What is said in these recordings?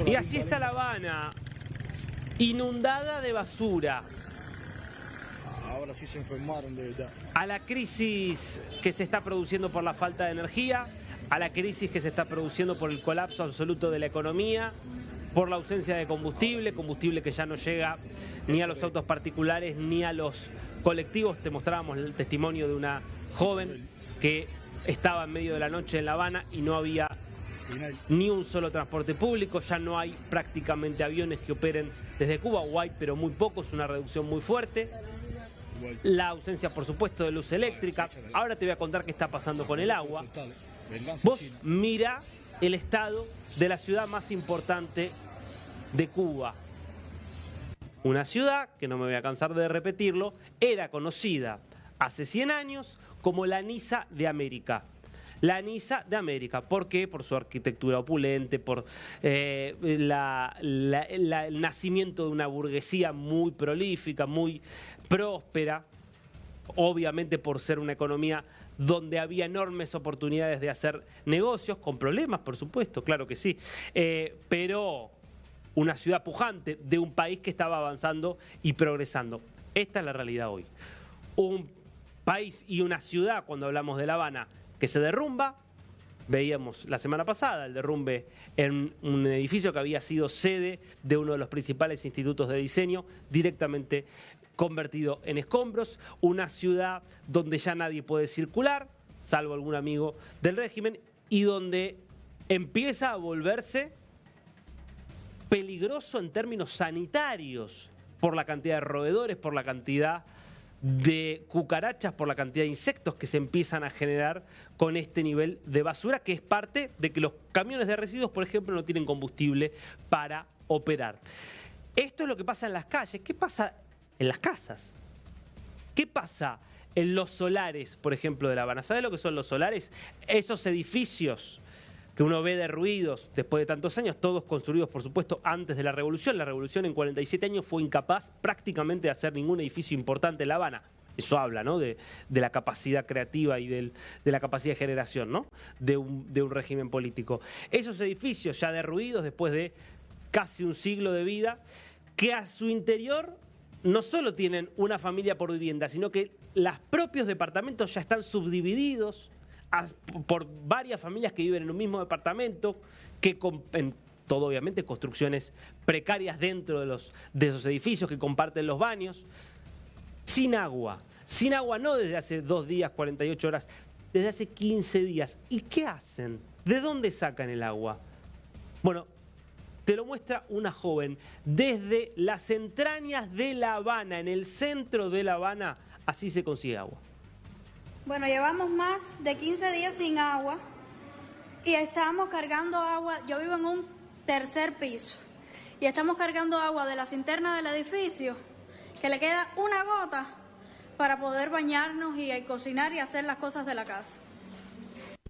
Y así está La Habana, inundada de basura. Ahora sí se enfermaron de verdad. A la crisis que se está produciendo por la falta de energía, a la crisis que se está produciendo por el colapso absoluto de la economía, por la ausencia de combustible, combustible que ya no llega ni a los autos particulares ni a los colectivos. Te mostrábamos el testimonio de una joven que estaba en medio de la noche en La Habana y no había ni un solo transporte público, ya no hay prácticamente aviones que operen desde Cuba, o hay pero muy pocos, una reducción muy fuerte. La ausencia, por supuesto, de luz eléctrica. Ahora te voy a contar qué está pasando con el agua. Vos mira el estado de la ciudad más importante de Cuba. Una ciudad, que no me voy a cansar de repetirlo, era conocida hace 100 años como la Niza de América. La Niza de América. ¿Por qué? Por su arquitectura opulente, por el nacimiento de una burguesía muy prolífica, muy próspera, obviamente por ser una economía donde había enormes oportunidades de hacer negocios, con problemas, por supuesto, claro que sí, pero una ciudad pujante de un país que estaba avanzando y progresando. Esta es la realidad hoy. Un país y una ciudad, cuando hablamos de La Habana, que se derrumba. Veíamos la semana pasada el derrumbe en un edificio que había sido sede de uno de los principales institutos de diseño, directamente convertido en escombros. Una ciudad donde ya nadie puede circular, salvo algún amigo del régimen, y donde empieza a volverse peligroso en términos sanitarios por la cantidad de roedores, por la cantidad de cucarachas, por la cantidad de insectos que se empiezan a generar con este nivel de basura, que es parte de que los camiones de residuos, por ejemplo, no tienen combustible para operar. Esto es lo que pasa en las calles. ¿Qué pasa en las casas? ¿Qué pasa en los solares, por ejemplo, de La Habana? ¿Sabes lo que son los solares? Esos edificios que uno ve derruidos después de tantos años, todos construidos, por supuesto, antes de la Revolución. La Revolución en 47 años fue incapaz prácticamente de hacer ningún edificio importante en La Habana. Eso habla, ¿no?, de la capacidad creativa y de la capacidad de generación, ¿no?, de un régimen político. Esos edificios ya derruidos después de casi un siglo de vida, que a su interior no solo tienen una familia por vivienda, sino que los propios departamentos ya están subdivididos por varias familias que viven en un mismo departamento, que en todo obviamente construcciones precarias dentro de esos edificios, que comparten los baños, sin agua no desde hace 2 días, 48 horas, desde hace 15 días. ¿Y qué hacen? ¿De dónde sacan el agua? Bueno, te lo muestra una joven desde las entrañas de La Habana, en el centro de La Habana, así se consigue agua. Bueno, llevamos más de 15 días sin agua y estamos cargando agua. Yo vivo en un 3er piso y estamos cargando agua de la cisterna del edificio, que le queda una gota para poder bañarnos y cocinar y hacer las cosas de la casa.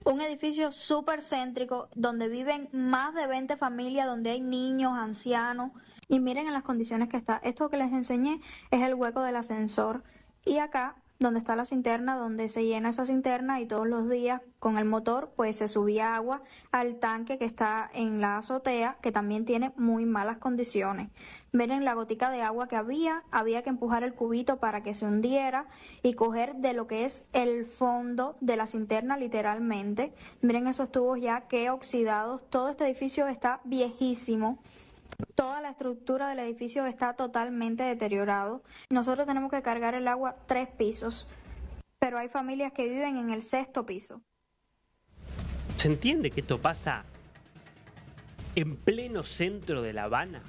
Un edificio súper céntrico donde viven más de 20 familias, donde hay niños, ancianos. Y miren en las condiciones que está. Esto que les enseñé es el hueco del ascensor. Y acá, donde está la cisterna, donde se llena esa cisterna y todos los días con el motor pues se subía agua al tanque que está en la azotea, que también tiene muy malas condiciones. Miren la gotica de agua que había que empujar el cubito para que se hundiera y coger de lo que es el fondo de la cisterna literalmente. Miren esos tubos ya que oxidados, todo este edificio está viejísimo. Toda la estructura del edificio está totalmente deteriorado. Nosotros tenemos que cargar el agua 3 pisos, pero hay familias que viven en el 6º piso. ¿Se entiende que esto pasa en pleno centro de La Habana?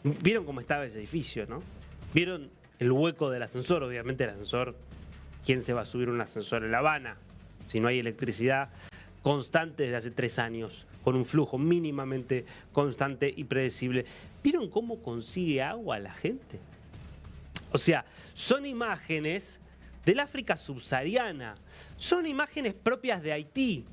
¿Vieron cómo estaba ese edificio, no? ¿Vieron el hueco del ascensor? Obviamente el ascensor, ¿quién se va a subir un ascensor en La Habana si no hay electricidad constante desde hace 3 años, con un flujo mínimamente constante y predecible? ¿Vieron cómo consigue agua la gente? O sea, son imágenes del África subsahariana, son imágenes propias de Haití,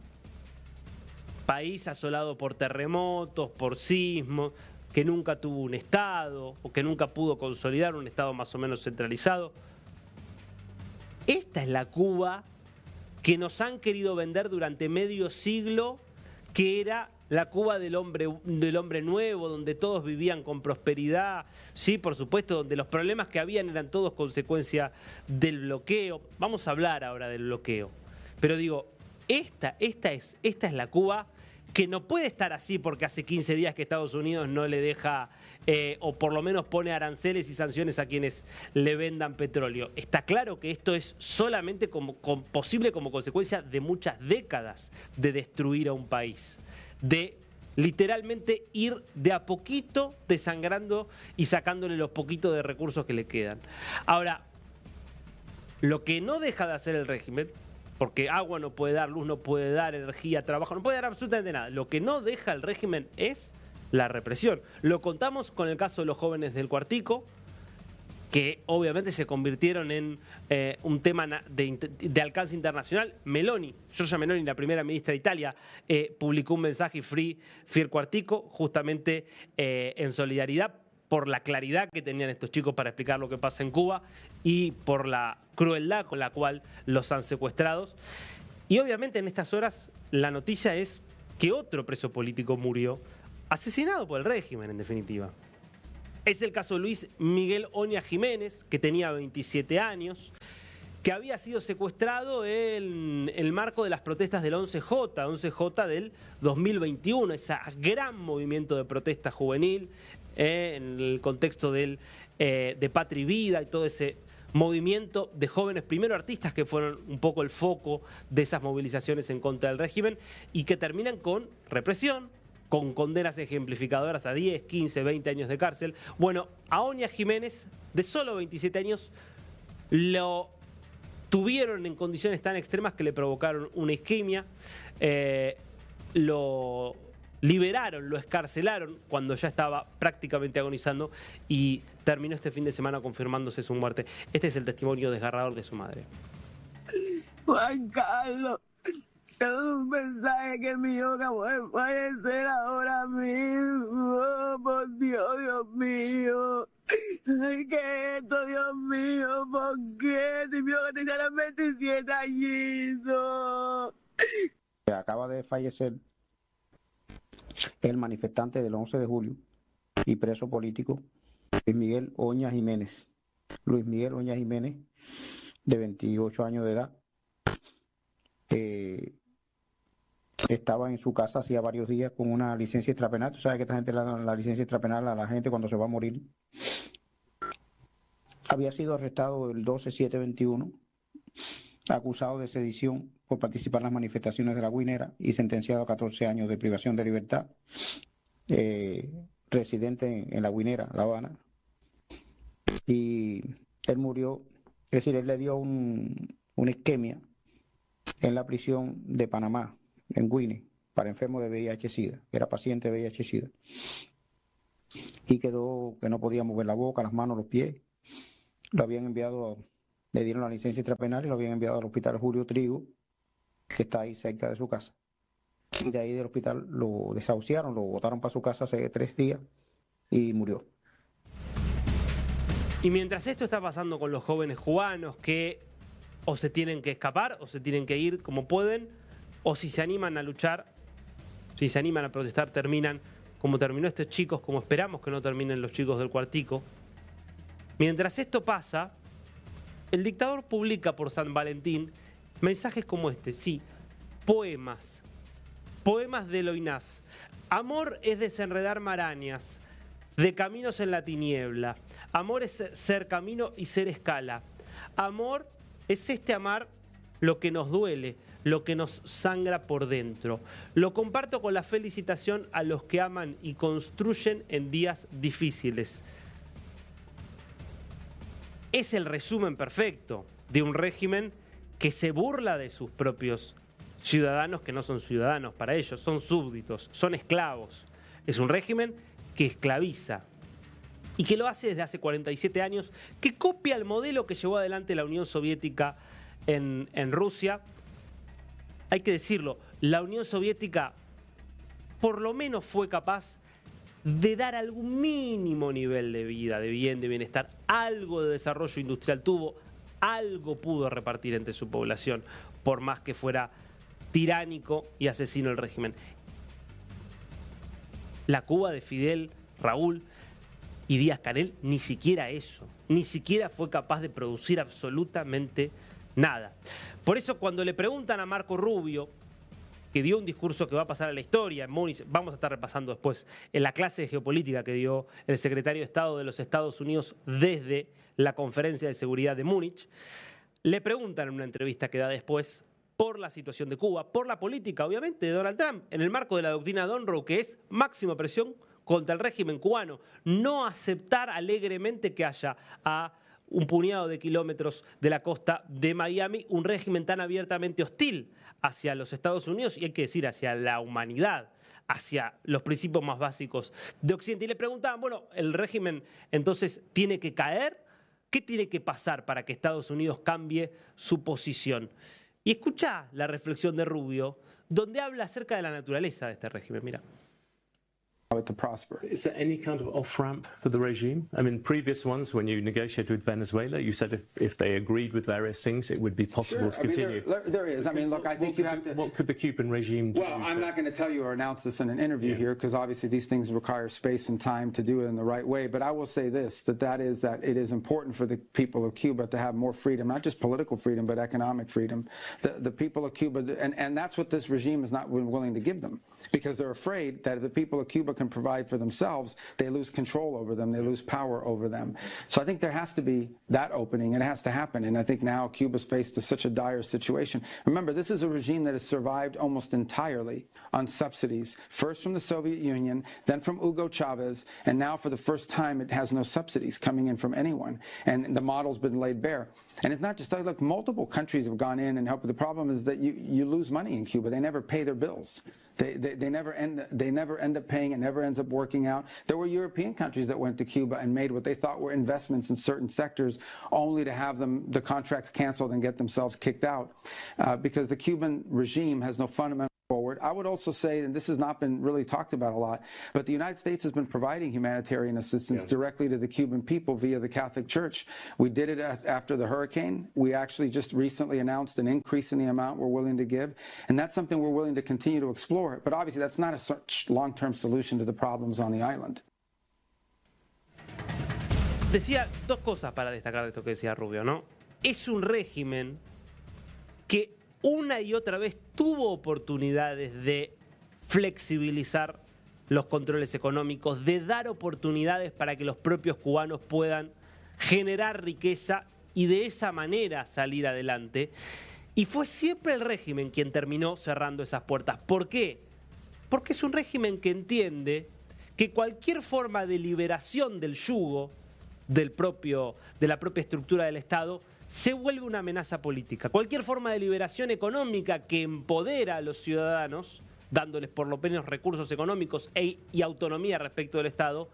país asolado por terremotos, por sismos, que nunca tuvo un Estado o que nunca pudo consolidar un Estado más o menos centralizado. Esta es la Cuba que nos han querido vender durante medio siglo, que era la Cuba del hombre nuevo, donde todos vivían con prosperidad, sí, por supuesto, donde los problemas que habían eran todos consecuencia del bloqueo. Vamos a hablar ahora del bloqueo. Pero digo, esta es la Cuba que no puede estar así porque hace 15 días que Estados Unidos no le deja, o por lo menos pone aranceles y sanciones a quienes le vendan petróleo. Está claro que esto es solamente posible como consecuencia de muchas décadas de destruir a un país, de literalmente ir de a poquito desangrando y sacándole los poquitos de recursos que le quedan. Ahora, lo que no deja de hacer el régimen, porque agua no puede dar, luz no puede dar, energía, trabajo, no puede dar absolutamente nada. Lo que no deja el régimen es la represión. Lo contamos con el caso de los jóvenes del Cuartico, que obviamente se convirtieron en un tema de alcance internacional. Giorgia Meloni, la primera ministra de Italia, publicó un mensaje Free Cuartico, justamente en solidaridad por la claridad que tenían estos chicos para explicar lo que pasa en Cuba y por la crueldad con la cual los han secuestrado. Y obviamente en estas horas la noticia es que otro preso político murió, asesinado por el régimen en definitiva. Es el caso de Luis Miguel Oña Jiménez, que tenía 27 años, que había sido secuestrado en el marco de las protestas del 11J del 2021, ese gran movimiento de protesta juvenil, en el contexto de Patria y Vida y todo ese movimiento de jóvenes, primero artistas que fueron un poco el foco de esas movilizaciones en contra del régimen y que terminan con represión, con condenas ejemplificadoras a 10, 15, 20 años de cárcel. Bueno, a Oña Jiménez, de solo 27 años, lo tuvieron en condiciones tan extremas que le provocaron una isquemia, lo liberaron, lo escarcelaron cuando ya estaba prácticamente agonizando y terminó este fin de semana confirmándose su muerte. Este es el testimonio desgarrador de su madre. Juan Carlos, es un mensaje que mi hijo acabó de fallecer ahora mismo. Por Dios, Dios mío. Ay, ¿qué es esto, Dios mío? ¿Por qué? Si mi hijo tenía los 27 añitos. Acaba de fallecer el manifestante del 11 de julio y preso político Luis Miguel Oña Jiménez. Luis Miguel Oña Jiménez, de 28 años de edad. Estaba en su casa hacía varios días con una licencia extrapenal. Tú sabes que esta gente le da la licencia extrapenal a la gente cuando se va a morir. Había sido arrestado el 12/7/21, acusado de sedición por participar en las manifestaciones de La Guinera y sentenciado a 14 años de privación de libertad, residente en La Guinera, La Habana. Y él murió, es decir, él le dio una isquemia en la prisión de Panamá, en Guinea, para enfermos de VIH-Sida. Era paciente de VIH-Sida. Y quedó que no podía mover la boca, las manos, los pies. Lo habían enviado, le dieron la licencia extrapenal y lo habían enviado al hospital Julio Trigo, que está ahí cerca de su casa. Y de ahí del hospital lo desahuciaron, lo botaron para su casa hace 3 días y murió. Y mientras esto está pasando con los jóvenes cubanos que o se tienen que escapar o se tienen que ir como pueden, o si se animan a luchar, si se animan a protestar, terminan como terminó estos chicos, como esperamos que no terminen los chicos del Cuartico. Mientras esto pasa, el dictador publica por San Valentín mensajes como este, sí, poemas de Loinás. Amor es desenredar marañas, de caminos en la tiniebla. Amor es ser camino y ser escala. Amor es amar lo que nos duele, lo que nos sangra por dentro. Lo comparto con la felicitación a los que aman y construyen en días difíciles. Es el resumen perfecto de un régimen que se burla de sus propios ciudadanos, que no son ciudadanos para ellos, son súbditos, son esclavos. Es un régimen que esclaviza y que lo hace desde hace 47 años, que copia el modelo que llevó adelante la Unión Soviética en Rusia. Hay que decirlo, la Unión Soviética por lo menos fue capaz de dar algún mínimo nivel de vida, de bien, de bienestar, algo de desarrollo industrial tuvo, algo pudo repartir entre su población, por más que fuera tiránico y asesino el régimen. La Cuba de Fidel, Raúl y Díaz-Canel, ni siquiera eso, ni siquiera fue capaz de producir absolutamente nada. Por eso cuando le preguntan a Marco Rubio, que dio un discurso que va a pasar a la historia en Múnich, vamos a estar repasando después en la clase de geopolítica que dio el secretario de Estado de los Estados Unidos desde la Conferencia de Seguridad de Múnich, le preguntan en una entrevista que da después por la situación de Cuba, por la política, obviamente, de Donald Trump, en el marco de la doctrina Monroe, que es máxima presión contra el régimen cubano, no aceptar alegremente que haya a un puñado de kilómetros de la costa de Miami un régimen tan abiertamente hostil hacia los Estados Unidos y hay que decir hacia la humanidad, hacia los principios más básicos de Occidente. Y le preguntaban, bueno, ¿el régimen entonces tiene que caer? ¿Qué tiene que pasar para que Estados Unidos cambie su posición? Y escucha la reflexión de Rubio, donde habla acerca de la naturaleza de este régimen. Mira. It to prosper. Is there any kind of off-ramp for the regime? I mean, previous ones, when you negotiated with Venezuela, you said if they agreed with various things, it would be possible to continue. There is. I mean, look, I think you have to... What could the Cuban regime do? Well, I'm not going to tell you or announce this in an interview here, because obviously these things require space and time to do it in the right way. But I will say this, that it is important for the people of Cuba to have more freedom, not just political freedom, but economic freedom. The people of Cuba, and that's what this regime is not willing to give them, because they're afraid that if the people of Cuba can provide for themselves, they lose control over them, they lose power over them. So I think there has to be that opening, and it has to happen. And I think now Cuba's faced such a dire situation. Remember, this is a regime that has survived almost entirely on subsidies, first from the Soviet Union, then from Hugo Chavez, and now for the first time it has no subsidies coming in from anyone. And the model's been laid bare. And it's not just, look, multiple countries have gone in and helped. The problem is that you lose money in Cuba. They never pay their bills. They never end up paying. It never ends up working out. There were European countries that went to Cuba and made what they thought were investments in certain sectors, only to have the contracts canceled and get themselves kicked out, because the Cuban regime has no fundamental forward. I would also say, and this has not been really talked about a lot, but the United States has been providing humanitarian assistance directly to the Cuban people via the Catholic Church. We did it after the hurricane. We actually just recently announced an increase in the amount we're willing to give, and that's something we're willing to continue to explore. But obviously that's not a long-term solution to the problems on the island. Decía dos cosas para destacar de esto que decía Rubio, ¿no? Es un régimen que una y otra vez tuvo oportunidades de flexibilizar los controles económicos, de dar oportunidades para que los propios cubanos puedan generar riqueza y de esa manera salir adelante. Y fue siempre el régimen quien terminó cerrando esas puertas. ¿Por qué? Porque es un régimen que entiende que cualquier forma de liberación del yugo de la propia estructura del Estado se vuelve una amenaza política. Cualquier forma de liberación económica que empodera a los ciudadanos, dándoles por lo menos recursos económicos y autonomía respecto del Estado,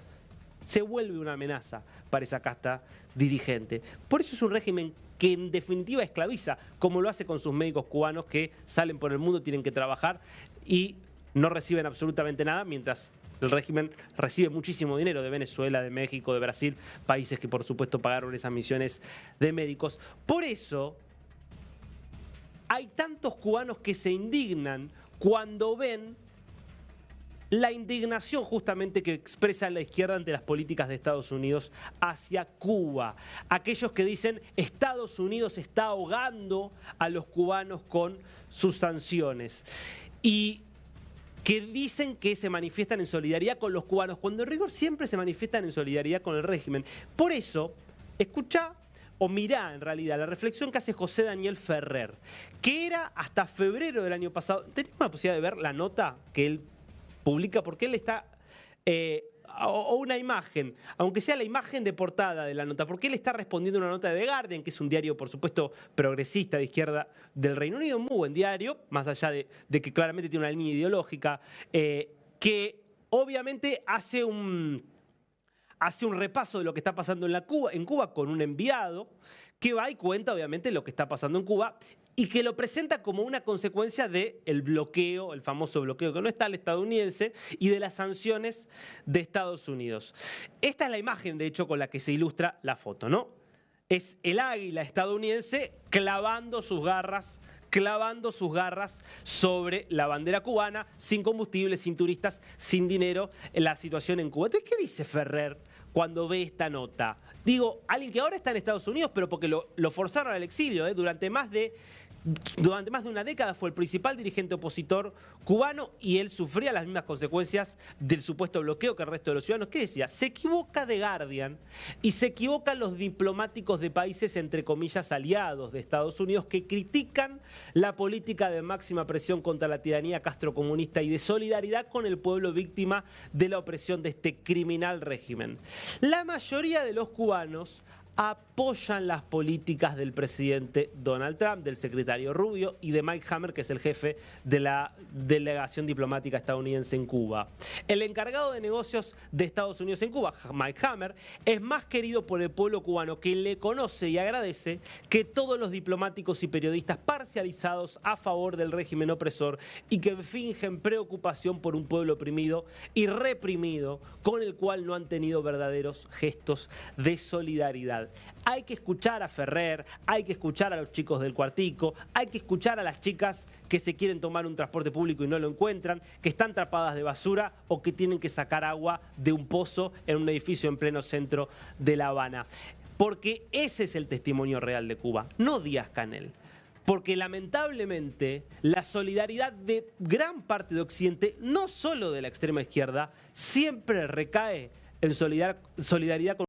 se vuelve una amenaza para esa casta dirigente. Por eso es un régimen que en definitiva esclaviza, como lo hace con sus médicos cubanos que salen por el mundo, tienen que trabajar y no reciben absolutamente nada, mientras el régimen recibe muchísimo dinero de Venezuela, de México, de Brasil, países que por supuesto pagaron esas misiones de médicos. Por eso hay tantos cubanos que se indignan cuando ven la indignación justamente que expresa la izquierda ante las políticas de Estados Unidos hacia Cuba. Aquellos que dicen Estados Unidos está ahogando a los cubanos con sus sanciones. Y que dicen que se manifiestan en solidaridad con los cubanos, cuando en rigor siempre se manifiestan en solidaridad con el régimen. Por eso, escuchá o mirá en realidad la reflexión que hace José Daniel Ferrer, que era hasta febrero del año pasado. Tenemos la posibilidad de ver la nota que él publica, porque él está... o una imagen, aunque sea la imagen de portada de la nota, porque él está respondiendo a una nota de The Guardian, que es un diario, por supuesto, progresista de izquierda del Reino Unido, un muy buen diario, más allá de que claramente tiene una línea ideológica, que obviamente hace un repaso de lo que está pasando en Cuba con un enviado, que va y cuenta, obviamente, lo que está pasando en Cuba, y que lo presenta como una consecuencia del bloqueo, el famoso bloqueo que no está el estadounidense, y de las sanciones de Estados Unidos. Esta es la imagen, de hecho, con la que se ilustra la foto, ¿no? Es el águila estadounidense clavando sus garras clavando sus garras sobre la bandera cubana, sin combustible, sin turistas, sin dinero, en la situación en Cuba. Entonces, ¿qué dice Ferrer cuando ve esta nota? Digo, alguien que ahora está en Estados Unidos, pero porque lo forzaron al exilio, durante más de una década fue el principal dirigente opositor cubano y él sufría las mismas consecuencias del supuesto bloqueo que el resto de los ciudadanos. ¿Qué decía? Se equivoca The Guardian y se equivocan los diplomáticos de países, entre comillas, aliados de Estados Unidos que critican la política de máxima presión contra la tiranía castrocomunista y de solidaridad con el pueblo víctima de la opresión de este criminal régimen. La mayoría de los cubanos apoyan las políticas del presidente Donald Trump, del secretario Rubio y de Mike Hammer, que es el jefe de la delegación diplomática estadounidense en Cuba. El encargado de negocios de Estados Unidos en Cuba, Mike Hammer, es más querido por el pueblo cubano, que le conoce y agradece, que todos los diplomáticos y periodistas parcializados a favor del régimen opresor y que fingen preocupación por un pueblo oprimido y reprimido, con el cual no han tenido verdaderos gestos de solidaridad. Hay que escuchar a Ferrer, hay que escuchar a los chicos del Cuartico, hay que escuchar a las chicas que se quieren tomar un transporte público y no lo encuentran, que están tapadas de basura o que tienen que sacar agua de un pozo en un edificio en pleno centro de La Habana. Porque ese es el testimonio real de Cuba, no Díaz-Canel. Porque lamentablemente la solidaridad de gran parte de Occidente, no solo de la extrema izquierda, siempre recae en solidaridad con